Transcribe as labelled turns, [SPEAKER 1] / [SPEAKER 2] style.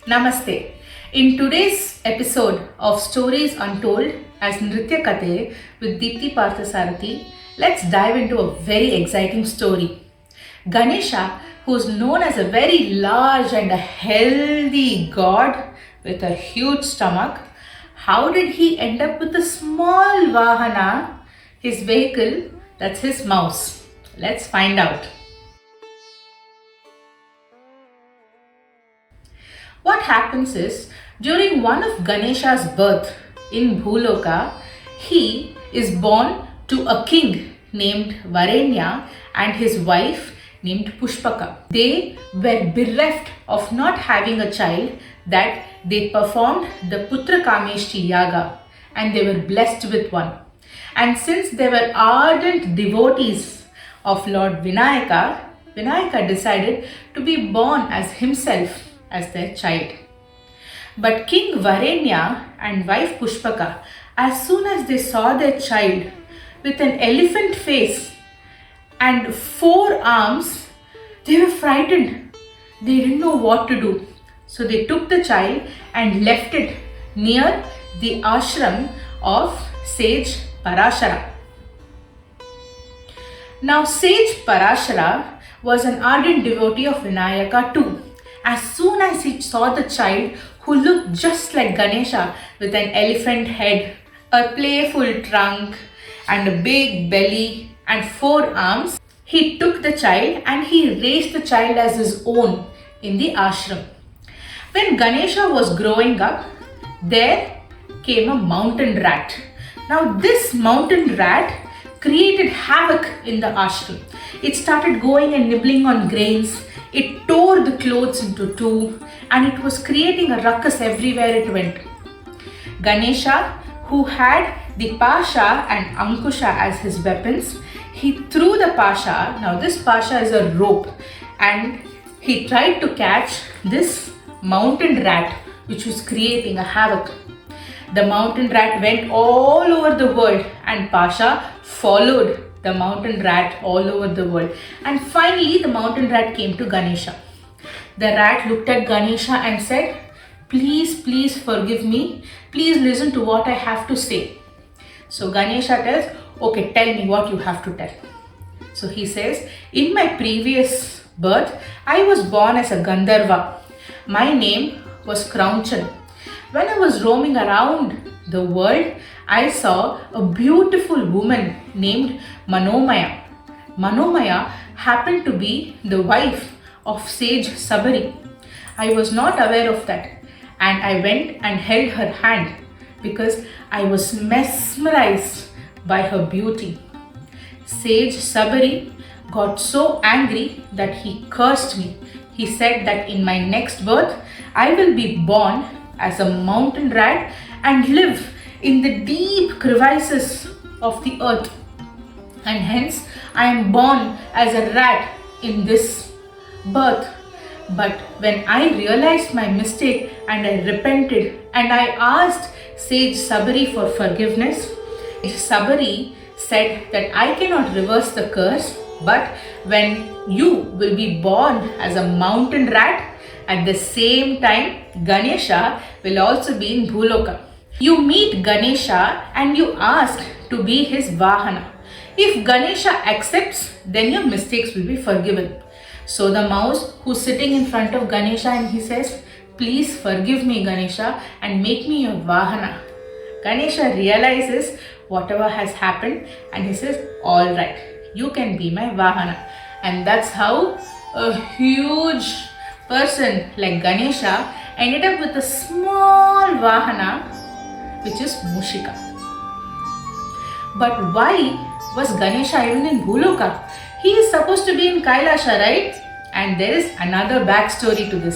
[SPEAKER 1] Namaste. In today's episode of Stories Untold as Nritya Kate with Deepthi Parthasarathi, let's dive into a very exciting story. Ganesha, who is known as a very large and a healthy god with a huge stomach, how did he end up with a small vahana, his vehicle, that's his mouse? Let's find out. What happens is, during one of Ganesha's birth in Bhuloka, he is born to a king named Varenya and his wife named Pushpaka. They were bereft of not having a child, that they performed the Putra Kameshti Yaga and they were blessed with one. And since they were ardent devotees of Lord Vinayaka, Vinayaka decided to be born as himself as their child. But King Varenya and wife Pushpaka, as soon as they saw their child with an elephant face and 4 arms, they were frightened. They didn't know what to do. So they took the child and left it near the ashram of sage Parashara. Now sage Parashara was an ardent devotee of Vinayaka too. As soon as he saw the child who looked just like Ganesha with an elephant head, a playful trunk and a big belly and 4 arms, he took the child and he raised the child as his own in the ashram. When Ganesha was growing up, there came a mountain rat. Now this mountain rat created havoc in the ashram. It started going and nibbling on grains. It tore the clothes into 2 and it was creating a ruckus everywhere it went. Ganesha, who had the pasha and ankusha as his weapons, he threw the pasha. Now this pasha is a rope, and he tried to catch this mountain rat which was creating a havoc. The mountain rat went all over the world and pasha followed the mountain rat all over the world, and finally the mountain rat came to Ganesha. The rat looked at Ganesha and said, please forgive me, please listen to what I have to say. So Ganesha tells, okay, tell me what you have to tell. So he says, in my previous birth I was born as a Gandharva. My name was Kraunchan. When I was roaming around the world, I saw a beautiful woman named Manomaya. Manomaya happened to be the wife of sage Sabari. I was not aware of that, and I went and held her hand because I was mesmerized by her beauty. Sage Sabari got so angry that he cursed me. He said that in my next birth, I will be born as a mountain rat and live in the deep crevices of the earth, and hence I am born as a rat in this birth. But when I realized my mistake and I repented and I asked sage Sabari for forgiveness, Sabari said that I cannot reverse the curse, but when you will be born as a mountain rat, at the same time Ganesha will also be in Bhuloka. You meet Ganesha and you ask to be his Vahana. If Ganesha accepts, then your mistakes will be forgiven. So the mouse who's sitting in front of Ganesha and he says, please forgive me Ganesha and make me your Vahana. Ganesha realizes whatever has happened and he says, alright, you can be my Vahana. And that's how a huge person like Ganesha ended up with a small Vahana, which is Mooshika. But why was Ganesha even in Bhuloka? He is supposed to be in Kailasha, right? And there is another backstory to this.